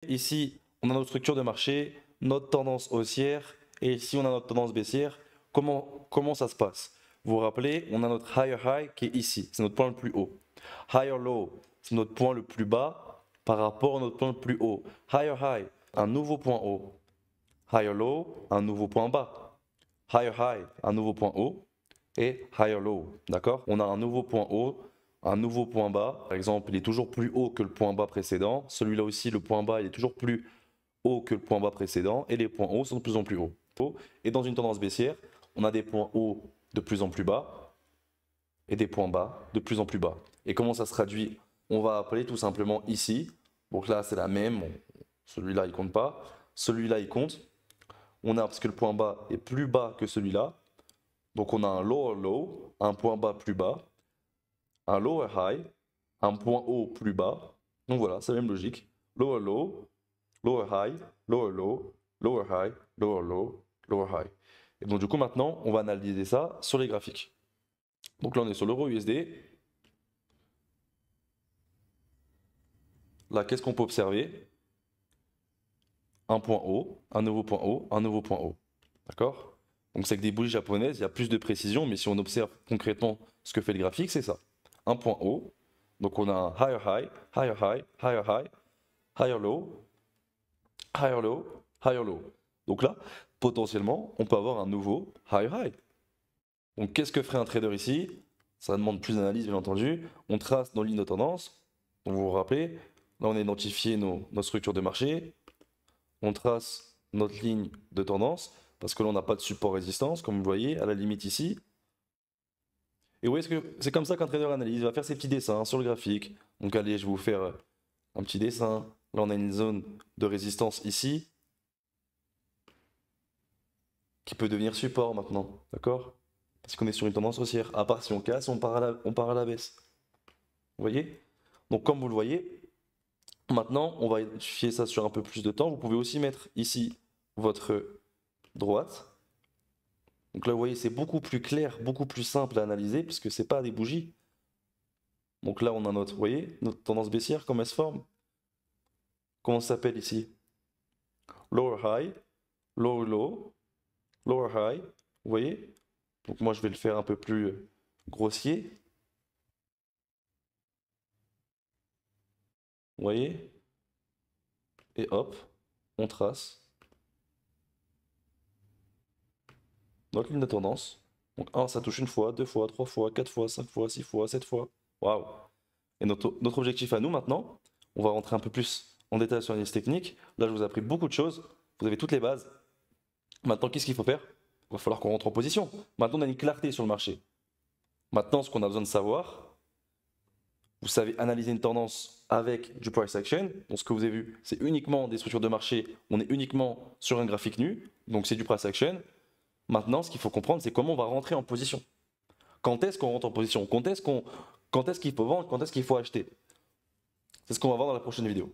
Ici, on a notre structure de marché, notre tendance haussière, et ici, on a notre tendance baissière. Comment ça se passe? Vous vous rappelez, on a notre higher high qui est ici, c'est notre point le plus haut. Higher low, c'est notre point le plus bas par rapport à notre point le plus haut. Higher high, un nouveau point haut. Higher low, un nouveau point bas. Higher high, un nouveau point haut. Et higher low, d'accord? On a un nouveau point haut, un nouveau point bas. Par exemple, il est toujours plus haut que le point bas précédent. Celui-là aussi, le point bas, il est toujours plus haut que le point bas précédent. Et les points hauts sont de plus en plus hauts. Et dans une tendance baissière, on a des points hauts de plus en plus bas et des points bas de plus en plus bas. Et comment ça se traduit? On va appeler tout simplement ici. Donc là, c'est la même. Celui-là, il compte pas. Celui-là, il compte. On a, parce que le point bas est plus bas que celui-là. Donc on a un lower low, un point bas plus bas, un lower high, un point haut plus bas. Donc voilà, c'est la même logique. Lower low, lower high, lower low, lower high, lower low, lower high. Et donc du coup maintenant, on va analyser ça sur les graphiques. Donc là on est sur l'euro USD. Là, qu'est-ce qu'on peut observer? Un point haut, un nouveau point haut, un nouveau point haut. D'accord? Donc c'est avec des bougies japonaises, il y a plus de précision, mais si on observe concrètement ce que fait le graphique, c'est ça. Un point haut, donc on a un higher high, higher high, higher high, higher low, higher low, higher low. Donc là, potentiellement, on peut avoir un nouveau higher high. Donc qu'est-ce que ferait un trader ici? Ça demande plus d'analyse, bien entendu. On trace nos lignes de tendance. Donc vous vous rappelez, là on a identifié nos structures de marché. On trace notre ligne de tendance parce que là on n'a pas de support résistance, comme vous voyez, à la limite ici. Et vous voyez, c'est comme ça qu'un trader analyse, il va faire ses petits dessins sur le graphique. Donc allez, je vais vous faire un petit dessin. Là on a une zone de résistance ici qui peut devenir support maintenant, d'accord? Parce qu'on est sur une tendance haussière. À part si on casse, on part à la baisse. Vous voyez? Donc comme vous le voyez, maintenant on va identifier ça sur un peu plus de temps. Vous pouvez aussi mettre ici votre droite. Donc là, vous voyez, c'est beaucoup plus clair, beaucoup plus simple à analyser puisque c'est pas des bougies. Donc là, on a notre, vous voyez, notre tendance baissière, comment elle se forme. Comment ça s'appelle ici? Lower high, lower low, lower high. Vous voyez? Donc moi, je vais le faire un peu plus grossier. Vous voyez? Et hop, on trace notre ligne de tendance. Donc 1, ça touche une fois, 2 fois, 3 fois, 4 fois, 5 fois, 6 fois, 7 fois. Waouh! Et notre objectif à nous maintenant, on va rentrer un peu plus en détail sur l'analyse technique. Là, je vous ai appris beaucoup de choses. Vous avez toutes les bases. Maintenant, qu'est-ce qu'il faut faire? Il va falloir qu'on rentre en position. Maintenant, on a une clarté sur le marché. Maintenant, ce qu'on a besoin de savoir, vous savez analyser une tendance avec du price action. Donc, ce que vous avez vu, c'est uniquement des structures de marché. On est uniquement sur un graphique nu. Donc, c'est du price action. Maintenant, ce qu'il faut comprendre, c'est comment on va rentrer en position. Quand est-ce qu'on rentre en position? Quand est-ce qu'il faut vendre? Quand est-ce qu'il faut acheter? C'est ce qu'on va voir dans la prochaine vidéo.